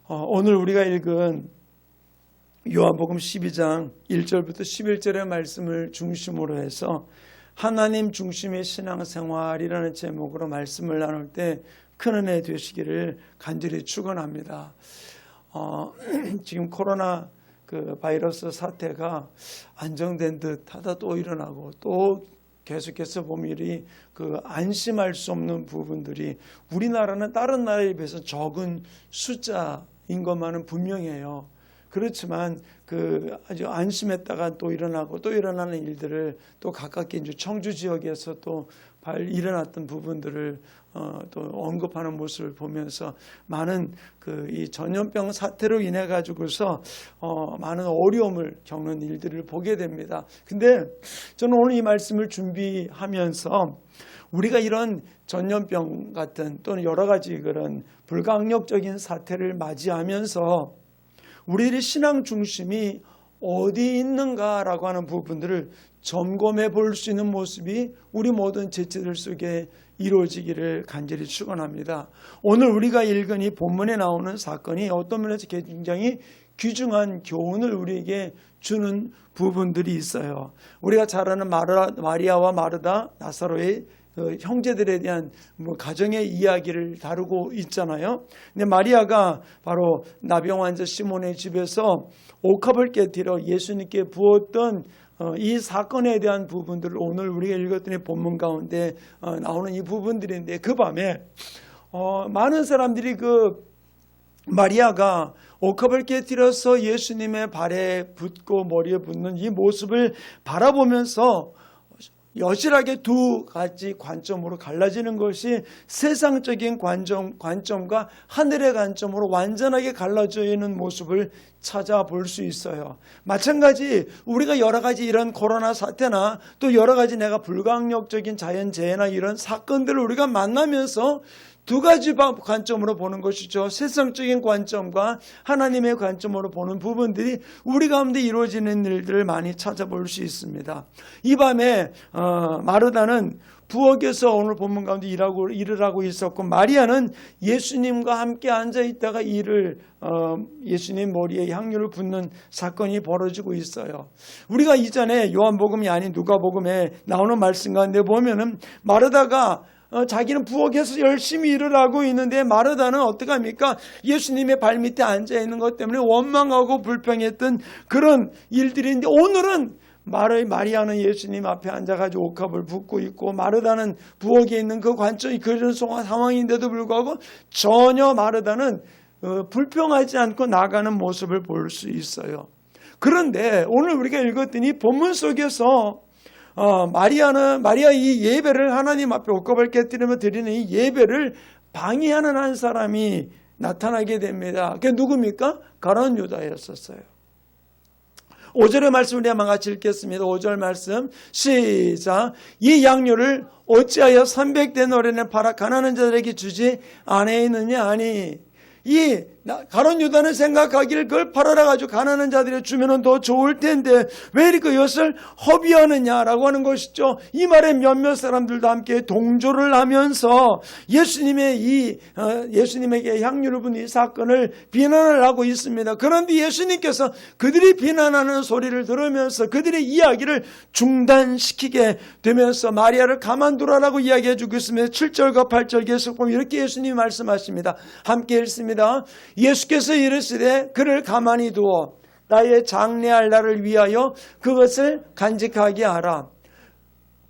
오늘 우리가 읽은 요한복음 12장 1절부터 11절의 말씀을 중심으로 해서 하나님 중심의 신앙생활이라는 제목으로 말씀을 나눌 때 큰 은혜 되시기를 간절히 축원합니다. 지금 코로나 바이러스 사태가 안정된 듯 하다 또 일어나고 또 계속해서 보면 안심할 수 없는 부분들이 우리나라는 다른 나라에 비해서 적은 숫자인 것만은 분명해요. 그렇지만 아주 안심했다가 또 일어나고 또 일어나는 일들을 또 가깝게 이제 청주 지역에서 또 일어났던 부분들을 또 언급하는 모습을 보면서 많은 이 전염병 사태로 인해 가지고서 많은 어려움을 겪는 일들을 보게 됩니다. 근데 저는 오늘 이 말씀을 준비하면서 우리가 이런 전염병 같은 또는 여러 가지 그런 불가항력적인 사태를 맞이하면서 우리들의 신앙 중심이 어디 있는가라고 하는 부분들을 점검해 볼 수 있는 모습이 우리 모든 지체들 속에 이루어지기를 간절히 축원합니다. 오늘 우리가 읽은 이 본문에 나오는 사건이 어떤 면에서 굉장히 귀중한 교훈을 우리에게 주는 부분들이 있어요. 우리가 잘 아는 마리아와 마르다, 나사로의 형제들에 대한 가정의 이야기를 다루고 있잖아요. 근데 마리아가 바로 나병 환자 시몬의 집에서 옥합을 깨뜨려 예수님께 부었던 이 사건에 대한 부분들을 오늘 우리가 읽었던 이 본문 가운데 나오는 이 부분들인데, 그 밤에 많은 사람들이 마리아가 옥합을 깨뜨려서 예수님의 발에 붓고 머리에 붓는 이 모습을 바라보면서 여실하게 두 가지 관점으로 갈라지는 것이 세상적인 관점과 하늘의 관점으로 완전하게 갈라져 있는 모습을 찾아볼 수 있어요. 마찬가지 우리가 여러 가지 이런 코로나 사태나 또 여러 가지 내가 불가항력적인 자연재해나 이런 사건들을 우리가 만나면서 두 가지 관점으로 보는 것이죠. 세상적인 관점과 하나님의 관점으로 보는 부분들이 우리 가운데 이루어지는 일들을 많이 찾아볼 수 있습니다. 이 밤에 마르다는 부엌에서 오늘 본문 가운데 일을 하고 있었고, 마리아는 예수님과 함께 앉아 있다가 예수님 머리에 향유를 붓는 사건이 벌어지고 있어요. 우리가 이전에 요한복음이 아닌 누가복음에 나오는 말씀 가운데 보면은 마르다가 자기는 부엌에서 열심히 일을 하고 있는데 마르다는 어떻게 합니까? 예수님의 발밑에 앉아 있는 것 때문에 원망하고 불평했던 그런 일들인데, 오늘은 마리아는 예수님 앞에 앉아가지고 옥합을 붓고 있고, 마르다는 부엌에 있는 그 관점이 그런 상황인데도 불구하고 전혀 마르다는 불평하지 않고 나가는 모습을 볼 수 있어요. 그런데 오늘 우리가 읽었더니 본문 속에서 마리아 이 예배를 하나님 앞에 옥합을 깨뜨리며 드리는 이 예배를 방해하는 한 사람이 나타나게 됩니다. 그게 누굽니까? 가룟 유다였었어요. 5절의 말씀 우리 한번 같이 읽겠습니다. 5절 말씀 시작. 이 양료를 어찌하여 300데나리온에 팔아 가난한 자들에게 주지 아니하느냐 하니, 이 가룟 유다는 생각하기를 그걸 팔아라 가지고 가난한 자들에 주면은 더 좋을 텐데 왜 이렇게 이것을 허비하느냐라고 하는 것이죠. 이 말에 몇몇 사람들도 함께 동조를 하면서 예수님에게 향유를 붓는 이 사건을 비난을 하고 있습니다. 그런데 예수님께서 그들이 비난하는 소리를 들으면서 그들의 이야기를 중단시키게 되면서 마리아를 가만두라라고 이야기해 주고 있습니다. 7절과 8절 계속 보면 이렇게 예수님이 말씀하십니다. 함께 읽습니다. 예수께서 이르시되 그를 가만히 두어 나의 장래할 날을 위하여 그것을 간직하게 하라.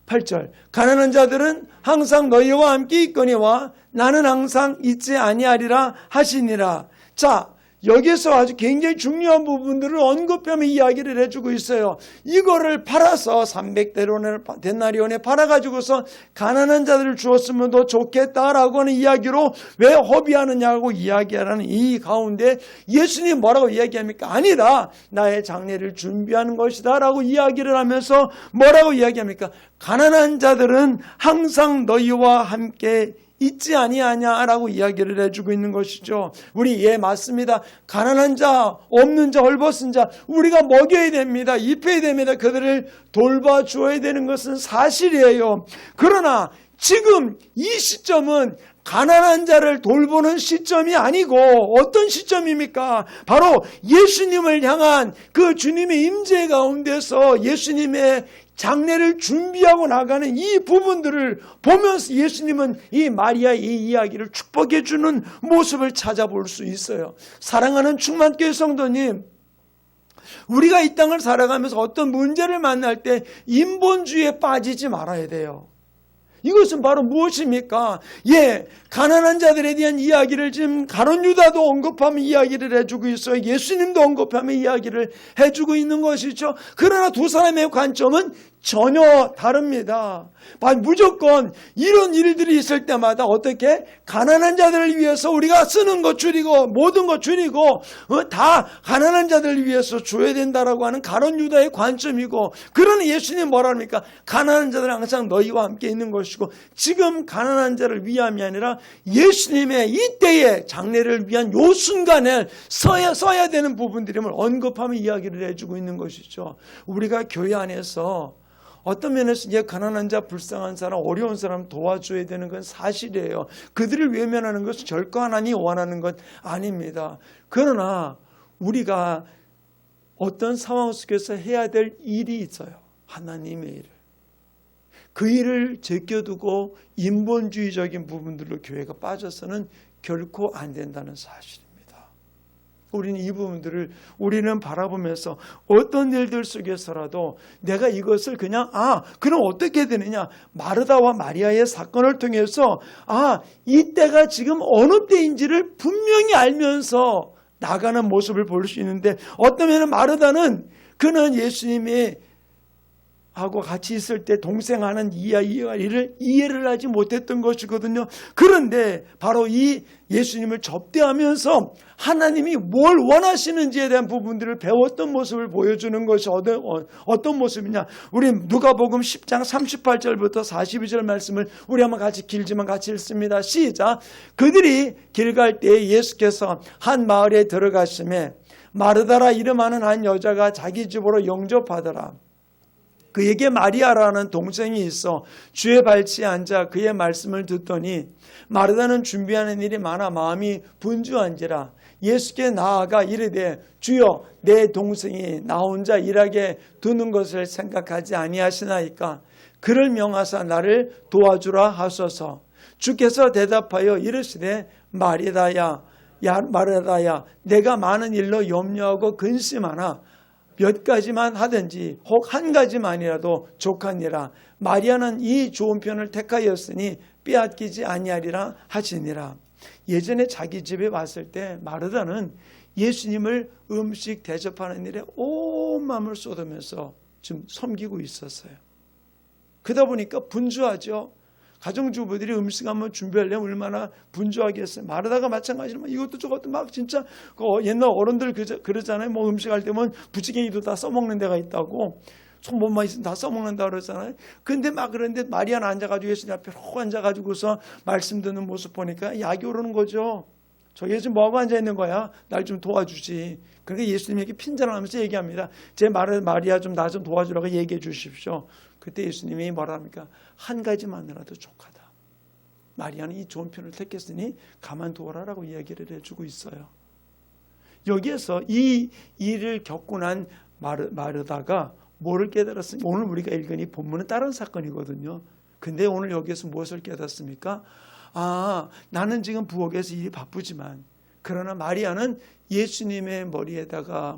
8절. 가난한 자들은 항상 너희와 함께 있거니와 나는 항상 있지 아니하리라 하시니라. 자, 여기서 아주 굉장히 중요한 부분들을 언급하며 이야기를 해주고 있어요. 이거를 팔아서 300데나리온에 팔아가지고서 가난한 자들을 주었으면 더 좋겠다라고 하는 이야기로 왜 허비하느냐고 이야기하라는 이 가운데 예수님 뭐라고 이야기합니까? 아니다, 나의 장래를 준비하는 것이다 라고 이야기를 하면서 뭐라고 이야기합니까? 가난한 자들은 항상 너희와 함께 있지 아니하냐라고 이야기를 해주고 있는 것이죠. 우리 맞습니다. 가난한 자, 없는 자, 헐벗은 자 우리가 먹여야 됩니다. 입혀야 됩니다. 그들을 돌봐주어야 되는 것은 사실이에요. 그러나 지금 이 시점은 가난한 자를 돌보는 시점이 아니고 어떤 시점입니까? 바로 예수님을 향한 그 주님의 임재 가운데서 예수님의 장례를 준비하고 나가는 이 부분들을 보면서 예수님은 이 마리아의 이 이야기를 축복해 주는 모습을 찾아볼 수 있어요. 사랑하는 충만교회 성도님, 우리가 이 땅을 살아가면서 어떤 문제를 만날 때 인본주의에 빠지지 말아야 돼요. 이것은 바로 무엇입니까? 가난한 자들에 대한 이야기를 지금 가룟 유다도 언급하며 이야기를 해주고 있어요. 예수님도 언급하며 이야기를 해주고 있는 것이죠. 그러나 두 사람의 관점은 전혀 다릅니다. 무조건 이런 일들이 있을 때마다 어떻게 가난한 자들을 위해서 우리가 쓰는 것 줄이고 모든 것 줄이고 다 가난한 자들을 위해서 줘야 된다라고 하는 가룟 유다의 관점이고, 그러나 예수님 뭐라 합니까? 가난한 자들은 항상 너희와 함께 있는 것이고, 지금 가난한 자를 위함이 아니라 예수님의 이때의 장례를 위한 요 순간에 써야 되는 부분들임을 언급하며 이야기를 해주고 있는 것이죠. 우리가 교회 안에서 어떤 면에서 이제 가난한 자, 불쌍한 사람, 어려운 사람 도와줘야 되는 건 사실이에요. 그들을 외면하는 것은 결코 하나님이 원하는 것 아닙니다. 그러나 우리가 어떤 상황 속에서 해야 될 일이 있어요. 하나님의 일. 그 일을 제껴두고 인본주의적인 부분들로 교회가 빠져서는 결코 안 된다는 사실입니다. 우리는 이 부분들을 우리는 바라보면서 어떤 일들 속에서라도 내가 이것을 그냥 그럼 어떻게 되느냐, 마르다와 마리아의 사건을 통해서 이때가 지금 어느 때인지를 분명히 알면서 나가는 모습을 볼 수 있는데, 어떤 면은 마르다는 그는 예수님이 하고 같이 있을 때 동생하는 이야기를 이해를 하지 못했던 것이거든요. 그런데 바로 이 예수님을 접대하면서 하나님이 뭘 원하시는지에 대한 부분들을 배웠던 모습을 보여주는 것이 어떤 모습이냐, 우리 누가복음 10장 38절부터 42절 말씀을 우리 한번 같이 길지만 같이 읽습니다. 시작. 그들이 길 갈 때에 예수께서 한 마을에 들어가심에 마르다라 이름하는 한 여자가 자기 집으로 영접하더라. 그에게 마리아라는 동생이 있어 주의 발치에 앉아 그의 말씀을 듣더니 마르다는 준비하는 일이 많아 마음이 분주한지라 예수께 나아가 이르되 주여, 내 동생이 나 혼자 일하게 두는 것을 생각하지 아니하시나이까? 그를 명하사 나를 도와주라 하소서. 주께서 대답하여 이르시되 마리다야, 내가 많은 일로 염려하고 근심하나 몇 가지만 하든지 혹 한 가지만이라도 족하니라. 마리아는 이 좋은 편을 택하였으니 빼앗기지 아니하리라 하시니라. 예전에 자기 집에 왔을 때 마르다는 예수님을 음식 대접하는 일에 온 마음을 쏟으면서 좀 섬기고 있었어요. 그러다 보니까 분주하죠. 가정주부들이 음식 한번 준비하려면 얼마나 분주하겠어요. 마르다가 마찬가지로 이것도 저것도 막 진짜 옛날 어른들 그러잖아요. 뭐 음식할 때면 부지깽이도 다 써먹는 데가 있다고, 손목만 있으면 다 써먹는다 그러잖아요. 근데 막 그런데 마리아는 앉아가지고 예수님 앞에 쭉 앉아가지고서 말씀 듣는 모습 보니까 약이 오르는 거죠. 저기 지금 뭐하고 앉아있는 거야? 날 좀 도와주지. 그러니까 예수님에게 핀잔하면서 얘기합니다. 제 마리아 좀 나 좀 도와주라고 얘기해 주십시오. 그때 예수님이 뭐라 합니까? 한 가지만이라도 족하다. 마리아는 이 좋은 편을 택했으니 가만두어라라고 이야기를 해주고 있어요. 여기에서 이 일을 겪고 난 마르다가 뭐를 깨달았으니, 오늘 우리가 읽은 이 본문은 다른 사건이거든요. 근데 오늘 여기에서 무엇을 깨닫습니까? 나는 지금 부엌에서 일이 바쁘지만, 그러나 마리아는 예수님의 몸에다가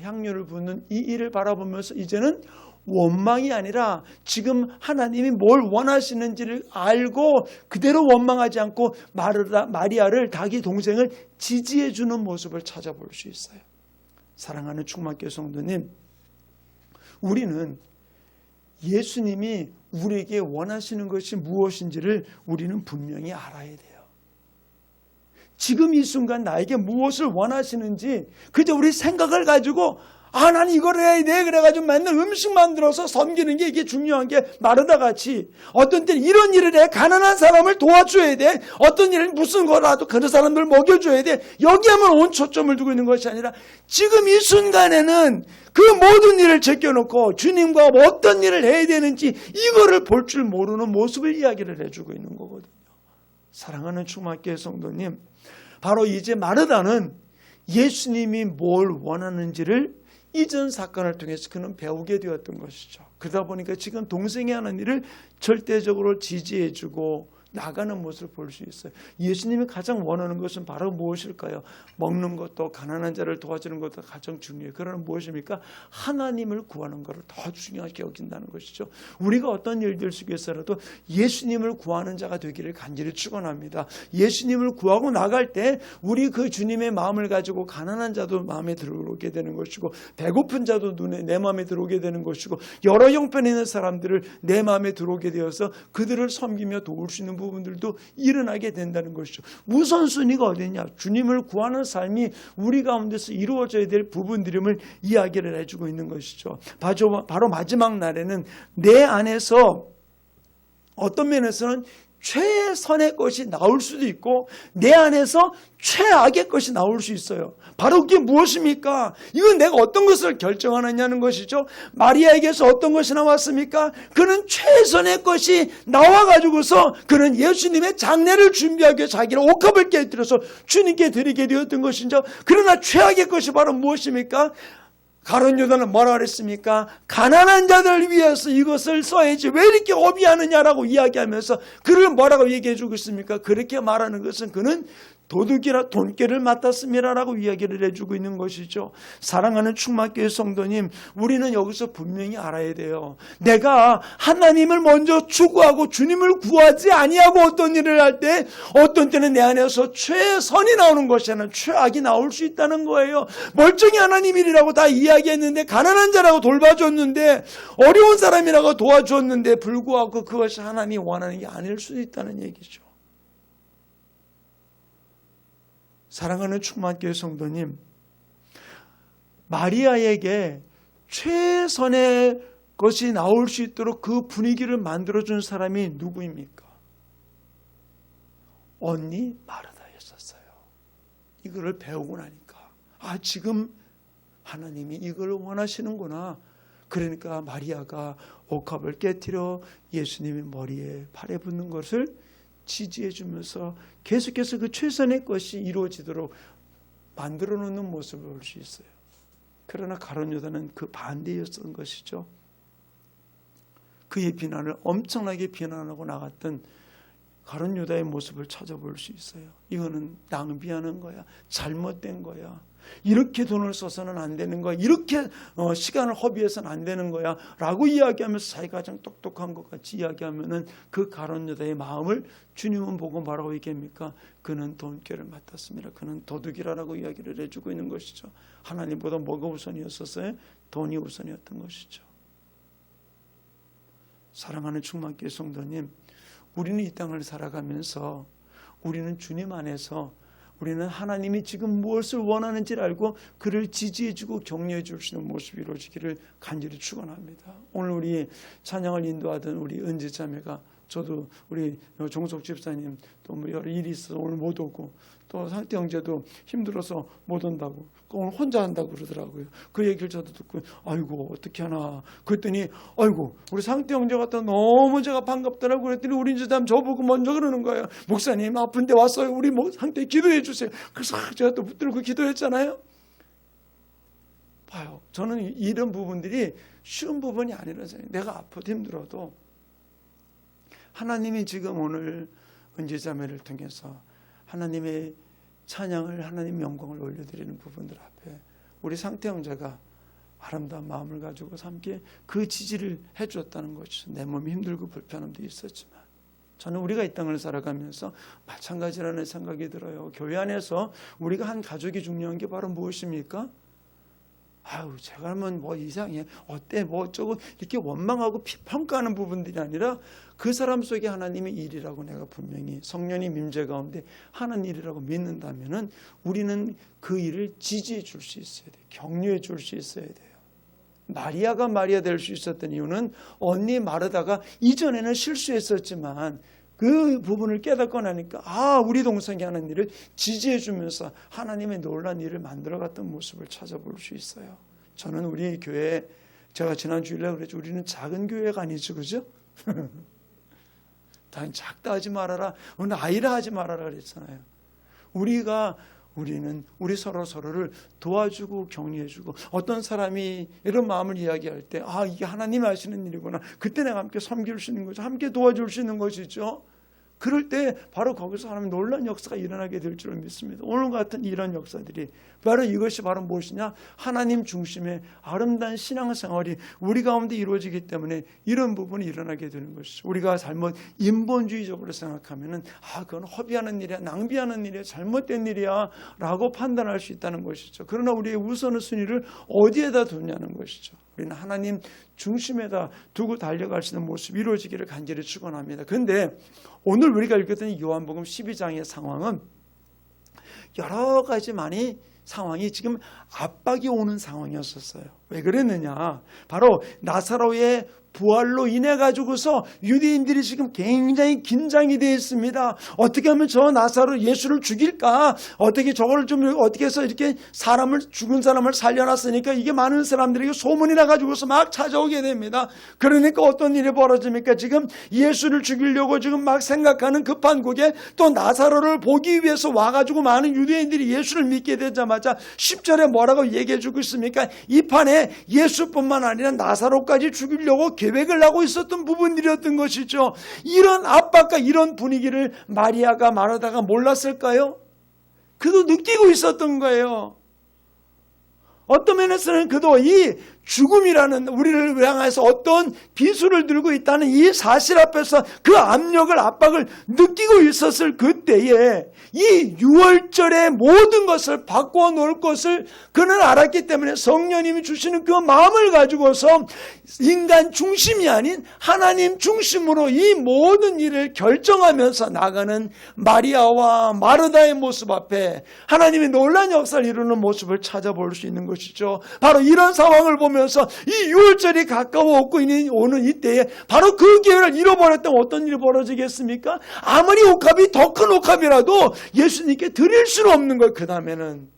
향유를 붓는 이 일을 바라보면서 이제는 원망이 아니라 지금 하나님이 뭘 원하시는지를 알고 그대로 원망하지 않고 마리아를, 자기 동생을 지지해 주는 모습을 찾아볼 수 있어요. 사랑하는 충만교회 성도님, 우리는 예수님이 우리에게 원하시는 것이 무엇인지를 우리는 분명히 알아야 돼요. 지금 이 순간 나에게 무엇을 원하시는지 그저 우리 생각을 가지고 난 이걸 해야 돼 그래가지고 맨날 음식 만들어서 섬기는 게 이게 중요한 게 마르다 같이, 어떤 때는 이런 일을 해, 가난한 사람을 도와줘야 돼, 어떤 일은 무슨 거라도 그런 사람들 먹여줘야 돼, 여기에만 온 초점을 두고 있는 것이 아니라 지금 이 순간에는 그 모든 일을 제껴놓고 주님과 어떤 일을 해야 되는지 이거를 볼 줄 모르는 모습을 이야기를 해주고 있는 거거든요. 사랑하는 충만교회 성도님, 바로 이제 마르다는 예수님이 뭘 원하는지를 이전 사건을 통해서 그는 배우게 되었던 것이죠. 그러다 보니까 지금 동생이 하는 일을 절대적으로 지지해주고 나가는 모습을 볼 수 있어요. 예수님이 가장 원하는 것은 바로 무엇일까요? 먹는 것도 가난한 자를 도와주는 것도 가장 중요해요. 그러나 무엇입니까? 하나님을 구하는 것을 더 중요하게 여긴다는 것이죠. 우리가 어떤 일들 속에서라도 예수님을 구하는 자가 되기를 간절히 축원합니다. 예수님을 구하고 나갈 때 우리 그 주님의 마음을 가지고 가난한 자도 마음에 들어오게 되는 것이고 배고픈 자도 내 마음에 들어오게 되는 것이고 여러 형편에 있는 사람들을 내 마음에 들어오게 되어서 그들을 섬기며 도울 수 있는 부분들도 일어나게 된다는 것이죠. 우선순위가 어디냐? 주님을 구하는 삶이 우리 가운데서 이루어져야 될 부분들임을 이야기를 해주고 있는 것이죠. 바로 마지막 날에는 내 안에서 어떤 면에서는 최선의 것이 나올 수도 있고 내 안에서 최악의 것이 나올 수 있어요. 바로 그게 무엇입니까? 이건 내가 어떤 것을 결정하느냐는 것이죠. 마리아에게서 어떤 것이 나왔습니까? 그는 최선의 것이 나와가지고서 그는 예수님의 장례를 준비하기 위해 자기를 옥합을 깨뜨려서 주님께 드리게 되었던 것이죠. 그러나 최악의 것이 바로 무엇입니까? 가룟 유다는 뭐라 그랬습니까? 가난한 자들을 위해서 이것을 써야지 왜 이렇게 어비하느냐라고 이야기하면서 그를 뭐라고 얘기해 주고 있습니까? 그렇게 말하는 것은 그는 도둑이라 돈깨를 맡았습니다라고 이야기를 해주고 있는 것이죠. 사랑하는 충만교회 성도님, 우리는 여기서 분명히 알아야 돼요. 내가 하나님을 먼저 추구하고 주님을 구하지 아니하고 어떤 일을 할 때 어떤 때는 내 안에서 최선이 나오는 것이 아니라 최악이 나올 수 있다는 거예요. 멀쩡히 하나님 일이라고 다 이야기했는데 가난한 자라고 돌봐줬는데 어려운 사람이라고 도와줬는데 불구하고 그것이 하나님이 원하는 게 아닐 수도 있다는 얘기죠. 사랑하는 충만교회 성도님, 마리아에게 최선의 것이 나올 수 있도록 그 분위기를 만들어준 사람이 누구입니까? 언니 마르다였었어요. 이거를 배우고 나니까 지금 하나님이 이걸 원하시는구나. 그러니까 마리아가 옥합을 깨뜨려 예수님의 머리에 발에 붙는 것을 지지해 주면서 계속해서 그 최선의 것이 이루어지도록 만들어 놓는 모습을 볼 수 있어요. 그러나 가룟 유다는 그 반대였던 것이죠. 그의 비난을 엄청나게 비난하고 나갔던 가룟 유다의 모습을 찾아볼 수 있어요. 이거는 낭비하는 거야. 잘못된 거야. 이렇게 돈을 써서는 안 되는 거야. 이렇게 시간을 허비해서는 안 되는 거야. 라고 이야기하면서 자기가 가장 똑똑한 것 같이 이야기하면은 그 가룟 유다의 마음을 주님은 보고 뭐라고 얘기합니까? 그는 돈깨를 맡았습니다. 그는 도둑이라고 이야기를 해주고 있는 것이죠. 하나님보다 뭐가 우선이었었어요? 돈이 우선이었던 것이죠. 사랑하는 충만교회 성도님, 우리는 이 땅을 살아가면서 우리는 주님 안에서 우리는 하나님이 지금 무엇을 원하는지를 알고 그를 지지해주고 격려해 줄 수 있는 모습이 이루어지기를 간절히 축원합니다. 오늘 우리 찬양을 인도하던 우리 은지자매가 저도 우리 종석 집사님 또 여러 일이 있어서 오늘 못 오고 또 상태 형제도 힘들어서 못 온다고 오늘 혼자 한다고 그러더라고요. 그 얘기를 저도 듣고 아이고 어떻게 하나 그랬더니 아이고 우리 상태 형제 같아 너무 제가 반갑더라고 그랬더니 우리 인지자매 저보고 먼저 그러는 거예요. 목사님 아픈데 왔어요. 우리 상태 기도해 주세요. 그래서 제가 또 붙들고 기도했잖아요. 봐요. 저는 이런 부분들이 쉬운 부분이 아니라서 내가 아프고 힘들어도 하나님이 지금 오늘 은지자매를 통해서 하나님의 찬양을 하나님의 영광을 올려드리는 부분들 앞에 우리 상태 형제가 아름다운 마음을 가지고 함께 그 지지를 해주었다는 것이죠. 내 몸이 힘들고 불편함도 있었지만 저는 우리가 이 땅을 살아가면서 마찬가지라는 생각이 들어요. 교회 안에서 우리가 한 가족이 중요한 게 바로 무엇입니까? 제가 하면 뭐 이상해. 어때? 뭐 어쩌고 이렇게 원망하고 평가하는 부분들이 아니라 그 사람 속에 하나님의 일이라고 내가 분명히 성령의 임재 가운데 하는 일이라고 믿는다면은 우리는 그 일을 지지해 줄 수 있어야 돼요. 격려해 줄 수 있어야 돼요. 마리아가 마리아 될 수 있었던 이유는 언니 마르다가 이전에는 실수했었지만 그 부분을 깨닫고 나니까 우리 동생이 하는 일을 지지해 주면서 하나님의 놀라운 일을 만들어갔던 모습을 찾아볼 수 있어요. 저는 우리 교회 제가 지난 주일에 그랬죠. 우리는 작은 교회가 아니죠. 그죠? 난 작다 하지 말아라. 오늘 아이라 하지 말아라 그랬잖아요. 우리는 우리 서로를 도와주고 격려해주고, 어떤 사람이 이런 마음을 이야기할 때 이게 하나님이 하시는 일이구나. 그때 내가 함께 섬길 수 있는 거죠. 함께 도와줄 수 있는 것이죠. 그럴 때 바로 거기서 하나님 놀라운 역사가 일어나게 될 줄을 믿습니다. 오늘 같은 이런 역사들이 바로 이것이 바로 무엇이냐? 하나님 중심의 아름다운 신앙생활이 우리 가운데 이루어지기 때문에 이런 부분이 일어나게 되는 것이죠. 우리가 잘못 인본주의적으로 생각하면은 그건 허비하는 일이야, 낭비하는 일이야, 잘못된 일이야 라고 판단할 수 있다는 것이죠. 그러나 우리의 우선순위를 어디에다 두냐는 것이죠. 우리는 하나님 중심에다 두고 달려갈 수 있는 모습이 이루어지기를 간절히 축원합니다. 그런데 오늘 우리가 읽었던 요한복음 12장의 상황은 여러 가지 상황이 지금 압박이 오는 상황이었었어요. 왜 그랬느냐? 바로 나사로의 부활로 인해 가지고서 유대인들이 지금 굉장히 긴장이 되어 있습니다. 어떻게 하면 저 나사로 예수를 죽일까? 어떻게 저걸 좀 어떻게 해서 이렇게 죽은 사람을 살려놨으니까 이게 많은 사람들에게 소문이 나가지고서 막 찾아오게 됩니다. 그러니까 어떤 일이 벌어집니까? 지금 예수를 죽이려고 지금 막 생각하는 급한 곡에 또 나사로를 보기 위해서 와가지고 많은 유대인들이 예수를 믿게 되자마자 10절에 뭐라고 얘기해 주고 있습니까? 이 판에 예수뿐만 아니라 나사로까지 죽이려고 계획을 하고 있었던 부분들이었던 것이죠. 이런 압박과 이런 분위기를 마리아가 마르다가 몰랐을까요? 그도 느끼고 있었던 거예요. 어떤 면에서는 그도 이 죽음이라는 우리를 향해서 어떤 비수를 들고 있다는 이 사실 앞에서 그 압박을 느끼고 있었을 그때에 이 6월절의 모든 것을 바꿔 놓을 것을 그는 알았기 때문에 성령님이 주시는 그 마음을 가지고서 인간 중심이 아닌 하나님 중심으로 이 모든 일을 결정하면서 나가는 마리아와 마르다의 모습 앞에 하나님의 놀라운 역사를 이루는 모습을 찾아볼 수 있는 것이죠. 바로 이런 상황을 보면서 이 6월절이 가까워 오는 이때에 바로 그 기회를 잃어버렸다면 어떤 일이 벌어지겠습니까? 아무리 옥합이 더 큰 옥합이라도 예수님께 드릴 수는 없는 거예요. 그 다음에는.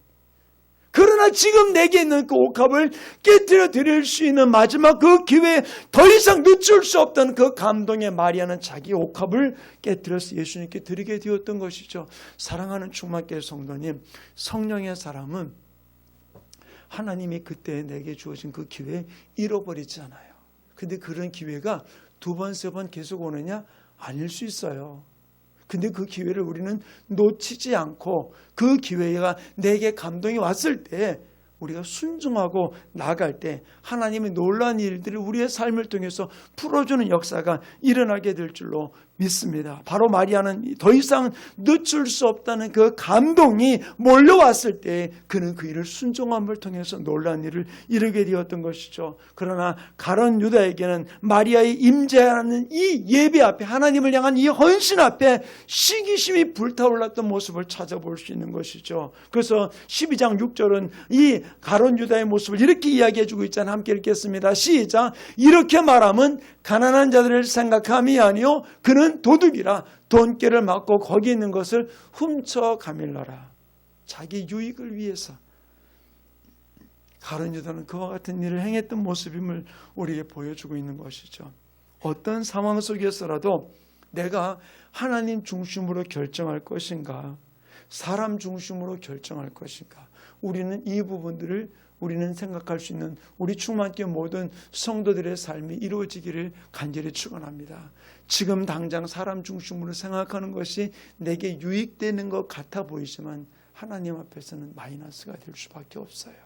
그러나 지금 내게 있는 그 옥합을 깨뜨려 드릴 수 있는 마지막 그 기회에 더 이상 늦출 수 없던 그 감동의 마리아는 자기 옥합을 깨뜨려서 예수님께 드리게 되었던 것이죠. 사랑하는 충만교회 성도님, 성령의 사람은 하나님이 그때 내게 주어진 그 기회에 잃어버리지 않아요. 근데 그런 기회가 2번, 3번 계속 오느냐? 아닐 수 있어요. 근데 그 기회를 우리는 놓치지 않고 그 기회가 내게 감동이 왔을 때 우리가 순종하고 나갈 때 하나님의 놀라운 일들을 우리의 삶을 통해서 풀어주는 역사가 일어나게 될 줄로 믿습니다. 바로 마리아는 더 이상 늦출 수 없다는 그 감동이 몰려왔을 때 그는 그 일을 순종함을 통해서 놀라운 일을 이루게 되었던 것이죠. 그러나 가룟 유다에게는 마리아의 임재하는 이 예배 앞에, 하나님을 향한 이 헌신 앞에 시기심이 불타올랐던 모습을 찾아볼 수 있는 것이죠. 그래서 12장 6절은 이 가룟 유다의 모습을 이렇게 이야기해 주고 있잖아요. 함께 읽겠습니다. 시작. 이렇게 말하면 가난한 자들을 생각함이 아니요 그는 도둑이라 돈깨를 맞고 거기 있는 것을 훔쳐 가밀러라. 자기 유익을 위해서 가룟 유다는 그와 같은 일을 행했던 모습임을 우리에게 보여주고 있는 것이죠. 어떤 상황 속에서라도 내가 하나님 중심으로 결정할 것인가, 사람 중심으로 결정할 것인가, 우리는 이 부분들을 우리는 생각할 수 있는 우리 충만교회 모든 성도들의 삶이 이루어지기를 간절히 축원합니다. 지금 당장 사람 중심으로 생각하는 것이 내게 유익되는 것 같아 보이지만 하나님 앞에서는 마이너스가 될 수밖에 없어요.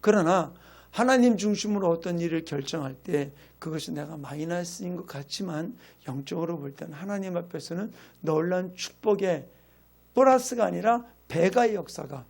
그러나 하나님 중심으로 어떤 일을 결정할 때 그것이 내가 마이너스인 것 같지만 영적으로 볼 때는 하나님 앞에서는 놀라운 축복의 플러스가 아니라 배가의 역사가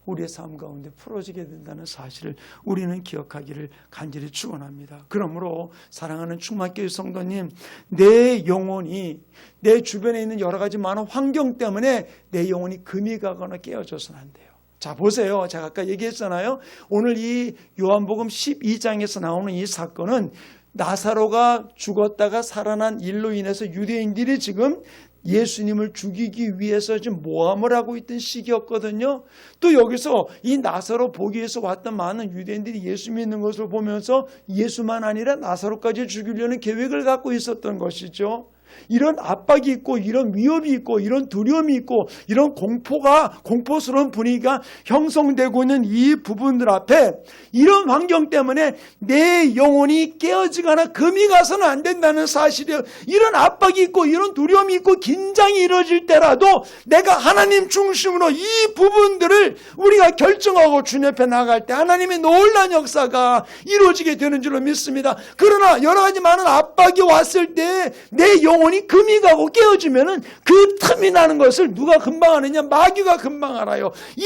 우리의 삶 가운데 풀어지게 된다는 사실을 우리는 기억하기를 간절히 축원합니다. 그러므로 사랑하는 충만교회 성도님, 내 영혼이 내 주변에 있는 여러 가지 많은 환경 때문에 내 영혼이 금이 가거나 깨어져서는 안 돼요. 자, 보세요. 제가 아까 얘기했잖아요. 오늘 이 요한복음 12장에서 나오는 이 사건은 나사로가 죽었다가 살아난 일로 인해서 유대인들이 지금 예수님을 죽이기 위해서 지금 모함을 하고 있던 시기였거든요. 또 여기서 이 나사로 보기 위해서 왔던 많은 유대인들이 예수 믿는 것을 보면서 예수만 아니라 나사로까지 죽이려는 계획을 갖고 있었던 것이죠. 이런 압박이 있고 이런 위협이 있고 이런 두려움이 있고 이런 공포스러운 분위기가 형성되고 있는 이 부분들 앞에 이런 환경 때문에 내 영혼이 깨어지거나 금이 가서는 안 된다는 사실이에요. 이런 압박이 있고 이런 두려움이 있고 긴장이 이루어질 때라도 내가 하나님 중심으로 이 부분들을 우리가 결정하고 주님 앞에 나갈 때 하나님의 놀라운 역사가 이루어지게 되는 줄로 믿습니다. 그러나 여러 가지 많은 압박이 왔을 때 내 영혼이 금이 가고 깨어지면은 그 틈이 나는 것을 누가 금방 아느냐? 마귀가 금방 알아요. 이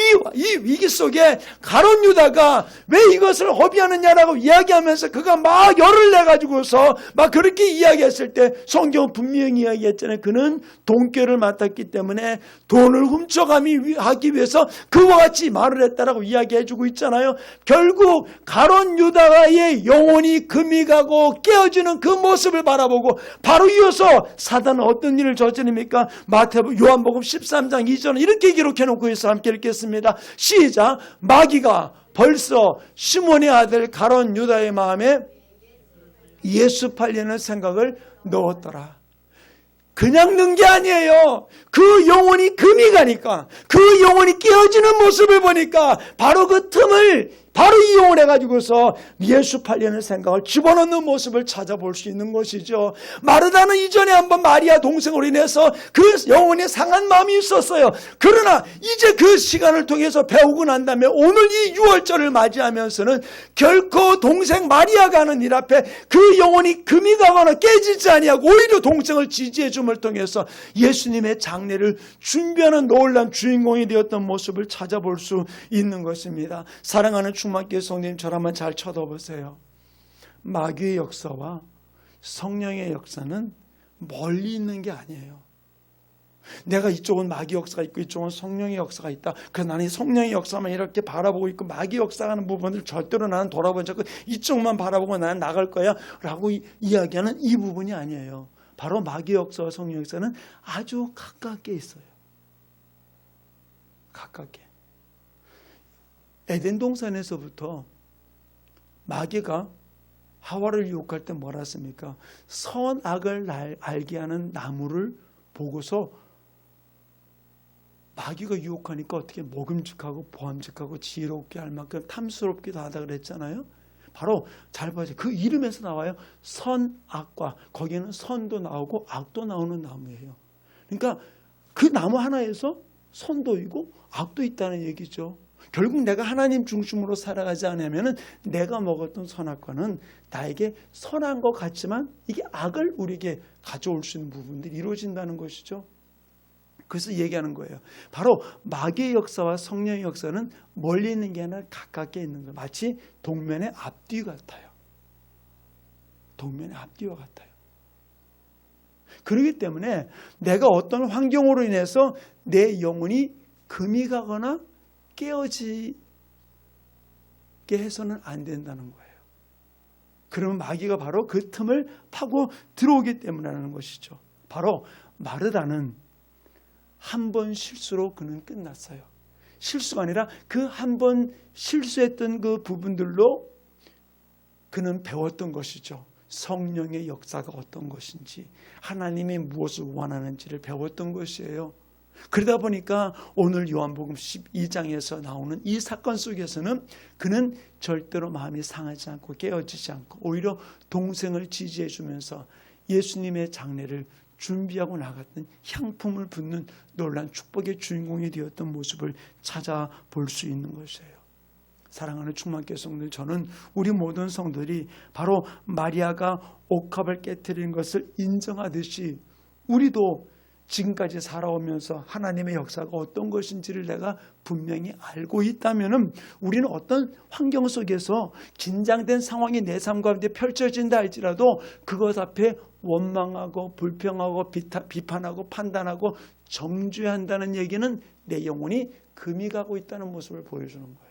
위기 속에 가룟 유다가 왜 이것을 허비하느냐라고 이야기하면서 그가 막 열을 내가지고서 막 그렇게 이야기했을 때 성경은 분명히 이야기했잖아요. 그는 돈꾀를 맡았기 때문에 돈을 훔쳐가기 위해서 그와 같이 말을 했다라고 이야기해주고 있잖아요. 결국 가룟 유다의 영혼이 금이 가고 깨어지는 그 모습을 바라보고 바로 이어서 사단은 어떤 일을 저지릅니까? 요한복음 13장 2절은 이렇게 기록해 놓고 있어. 함께 읽겠습니다. 시작. 마귀가 벌써 시몬의 아들 가룟 유다의 마음에 예수 팔리는 생각을 넣었더라. 그냥 넣은 게 아니에요. 그 영혼이 금이 가니까, 그 영혼이 깨어지는 모습을 보니까 바로 그 틈을 바로 이용을 해가지고서 예수 팔려는 생각을 집어넣는 모습을 찾아볼 수 있는 것이죠. 마르다는 이전에 한번 마리아 동생으로 인해서 그 영혼이 상한 마음이 있었어요. 그러나 이제 그 시간을 통해서 배우고 난 다음에 오늘 이 6월절을 맞이하면서는 결코 동생 마리아가 하는 일 앞에 그 영혼이 금이 가거나 깨지지 아니하고 오히려 동생을 지지해 줌을 통해서 예수님의 장례를 준비하는 놀라운 주인공이 되었던 모습을 찾아볼 수 있는 것입니다. 사랑하는 충만교회 성도님, 저를 한번 잘 쳐다보세요. 마귀의 역사와 성령의 역사는 멀리 있는 게 아니에요. 내가 이쪽은 마귀 역사가 있고 이쪽은 성령의 역사가 있다. 그래서 나는 성령의 역사만 이렇게 바라보고 있고 마귀 역사가 하는 부분을 절대로 나는 돌아본 적 없고 이쪽만 바라보고 나는 나갈 거야 라고 이야기하는 이 부분이 아니에요. 바로 마귀 역사와 성령 역사는 아주 가깝게 있어요. 가깝게. 에덴 동산에서부터 마귀가 하와를 유혹할 때 뭐라 했습니까? 선악을 알게 하는 나무를 보고서 마귀가 유혹하니까 어떻게 먹음직하고 보암직하고 지혜롭게 할 만큼 탐스럽기도 하다 그랬잖아요. 바로 잘 봐야죠. 그 이름에서 나와요. 선악과. 거기에는 선도 나오고 악도 나오는 나무예요. 그러니까 그 나무 하나에서 선도 있고 악도 있다는 얘기죠. 결국 내가 하나님 중심으로 살아가지 않으면 내가 먹었던 선악과는 나에게 선한 것 같지만 이게 악을 우리에게 가져올 수 있는 부분들이 이루어진다는 것이죠. 그래서 얘기하는 거예요. 바로 마귀의 역사와 성령의 역사는 멀리 있는 게 아니라 가깝게 있는 거예요. 마치 동면의 앞뒤 같아요. 동면의 앞뒤와 같아요. 그렇기 때문에 내가 어떤 환경으로 인해서 내 영혼이 금이 가거나 깨어지게 해서는 안 된다는 거예요. 그러면 마귀가 바로 그 틈을 파고 들어오기 때문이라는 것이죠. 바로 마르다는 한 번 실수로 그는 끝났어요. 실수가 아니라 그 한 번 실수했던 그 부분들로 그는 배웠던 것이죠. 성령의 역사가 어떤 것인지, 하나님이 무엇을 원하는지를 배웠던 것이에요. 그러다 보니까 오늘 요한복음 12장에서 나오는 이 사건 속에서는 그는 절대로 마음이 상하지 않고 깨어지지 않고 오히려 동생을 지지해 주면서 예수님의 장례를 준비하고 나갔던 향품을 붓는 놀라운 축복의 주인공이 되었던 모습을 찾아볼 수 있는 것이에요. 사랑하는 충만교회 성도들, 저는 우리 모든 성도들이 바로 마리아가 옥합을 깨트린 것을 인정하듯이 우리도 지금까지 살아오면서 하나님의 역사가 어떤 것인지를 내가 분명히 알고 있다면 우리는 어떤 환경 속에서 긴장된 상황이 내 삶 가운데 펼쳐진다 할지라도 그것 앞에 원망하고 불평하고 비판하고 판단하고 정죄한다는 얘기는 내 영혼이 금이 가고 있다는 모습을 보여주는 거예요.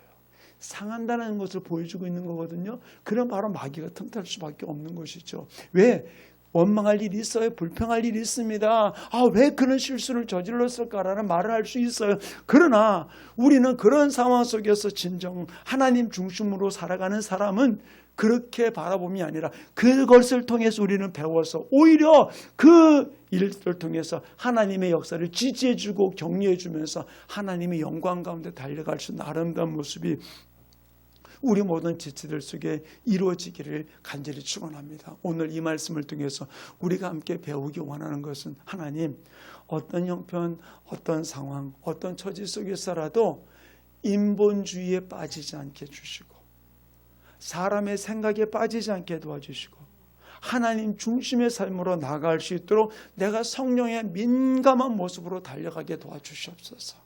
상한다는 것을 보여주고 있는 거거든요. 그럼 바로 마귀가 틈탈 수밖에 없는 것이죠. 왜? 원망할 일이 있어요. 불평할 일이 있습니다. 왜 그런 실수를 저질렀을까라는 말을 할 수 있어요. 그러나 우리는 그런 상황 속에서 진정 하나님 중심으로 살아가는 사람은 그렇게 바라봄이 아니라 그것을 통해서 우리는 배워서 오히려 그 일들을 통해서 하나님의 역사를 지지해주고 격려해주면서 하나님의 영광 가운데 달려갈 수 있는 아름다운 모습이 우리 모든 지체들 속에 이루어지기를 간절히 축원합니다. 오늘 이 말씀을 통해서 우리가 함께 배우기 원하는 것은 하나님 어떤 형편, 어떤 상황, 어떤 처지 속에서라도 인본주의에 빠지지 않게 해주시고 사람의 생각에 빠지지 않게 도와주시고 하나님 중심의 삶으로 나아갈 수 있도록 내가 성령의 민감한 모습으로 달려가게 도와주시옵소서.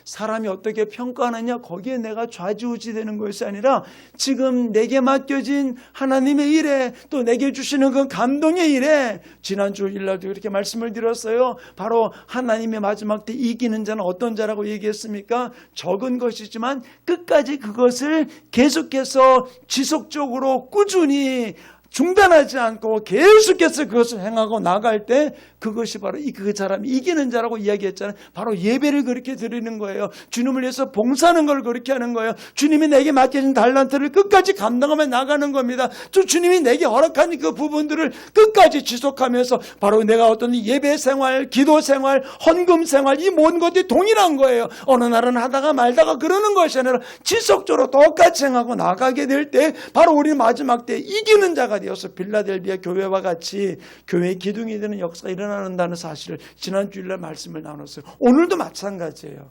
사람이 어떻게 평가하느냐 거기에 내가 좌지우지 되는 것이 아니라 지금 내게 맡겨진 하나님의 일에 또 내게 주시는 그 감동의 일에 지난주 일날도 이렇게 말씀을 드렸어요. 바로 하나님의 마지막 때 이기는 자는 어떤 자라고 얘기했습니까? 적은 것이지만 끝까지 그것을 계속해서 지속적으로 꾸준히 중단하지 않고 계속해서 그것을 행하고 나갈 때 그것이 바로 그 사람이 이기는 자라고 이야기했잖아요. 바로 예배를 그렇게 드리는 거예요. 주님을 위해서 봉사하는 걸 그렇게 하는 거예요. 주님이 내게 맡겨진 달란트를 끝까지 감당하며 나가는 겁니다. 또 주님이 내게 허락한 그 부분들을 끝까지 지속하면서 바로 내가 어떤 예배 생활, 기도 생활, 헌금 생활 이 모든 것들이 동일한 거예요. 어느 날은 하다가 말다가 그러는 것이 아니라 지속적으로 똑같이 행하고 나가게 될 때 바로 우리 마지막 때 이기는 자가 되어서 빌라델비아 교회와 같이 교회의 기둥이 되는 역사가 일어난다는 사실을 지난 주일날 말씀을 나눴어요. 오늘도 마찬가지예요.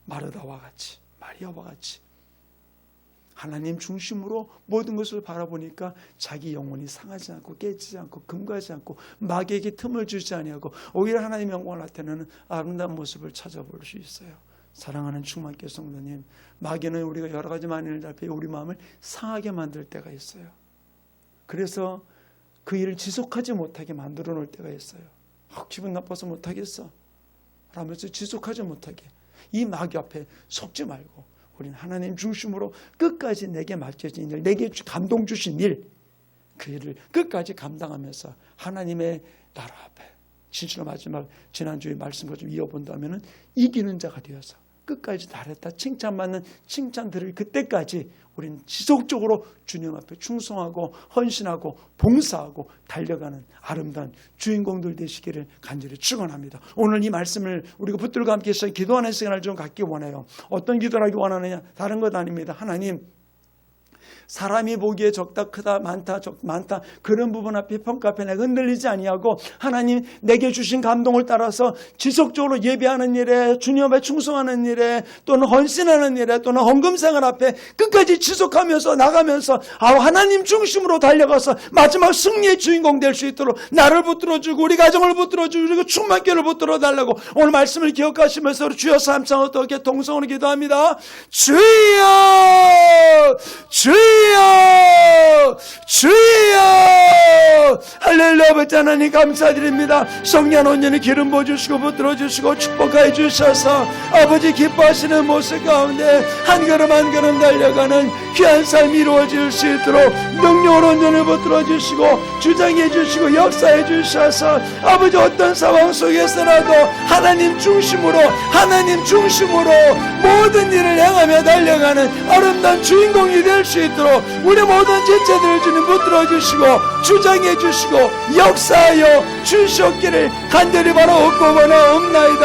마르다와 같이, 마리아와 같이 하나님 중심으로 모든 것을 바라보니까 자기 영혼이 상하지 않고 깨지지 않고 금가지 않고 마귀에게 틈을 주지 아니하고 오히려 하나님의 영광을 나타내는 아름다운 모습을 찾아볼 수 있어요. 사랑하는 충만교 성도님, 마귀는 우리가 여러 가지 만인을 잡혀 우리 마음을 상하게 만들 때가 있어요. 그래서 그 일을 지속하지 못하게 만들어 놓을 때가 있어요. 기분 나빠서 못하겠어 라면서 지속하지 못하게. 이 마귀 앞에 속지 말고 우리는 하나님 중심으로 끝까지 내게 맡겨진 일, 내게 감동 주신 일, 그 일을 끝까지 감당하면서 하나님의 나라 앞에 진실로 마지막 지난주에 말씀과 좀 이어본다면 이기는 자가 되어서 끝까지 잘했다 칭찬받는 칭찬들을 그때까지 우리는 지속적으로 주님 앞에 충성하고 헌신하고 봉사하고 달려가는 아름다운 주인공들 되시기를 간절히 축원합니다. 오늘 이 말씀을 우리가 붙들고 함께 해서 기도하는 시간을 좀 갖기 원해요. 어떤 기도를 하기 원하느냐? 다른 것 아닙니다. 하나님, 사람이 보기에 적다 크다 많다 그런 부분 앞에 평가 앞에 내가 흔들리지 아니하고 하나님 내게 주신 감동을 따라서 지속적으로 예배하는 일에 주님 앞에 충성하는 일에 또는 헌신하는 일에 또는 헌금생활 앞에 끝까지 지속하면서 나가면서 하나님 중심으로 달려가서 마지막 승리의 주인공 될 수 있도록 나를 붙들어주고 우리 가정을 붙들어주고 그리고 충만교를 붙들어 달라고 오늘 말씀을 기억하시면서 주여 삼창 어떻게 동성으로 기도합니다. 주여 주여 할렐루야. 아버지 하나님 감사드립니다. 성령 온전히 기름 부어주시고 붙들어주시고 축복하여 주셔서 아버지 기뻐하시는 모습 가운데 한 걸음 한 걸음 달려가는 귀한 삶이 이루어질 수 있도록 능력으로 온전히 붙들어주시고 주장해 주시고 역사해 주셔서 아버지 어떤 상황 속에서라도 하나님 중심으로 모든 일을 행하며 달려가는 아름다운 주인공이 될 수 있도록 우리 모든 지체들 주님 붙들어 주시고 주장해 주시고 역사하여 주시옵기를 간절히 바라옵고 원하옵나이다.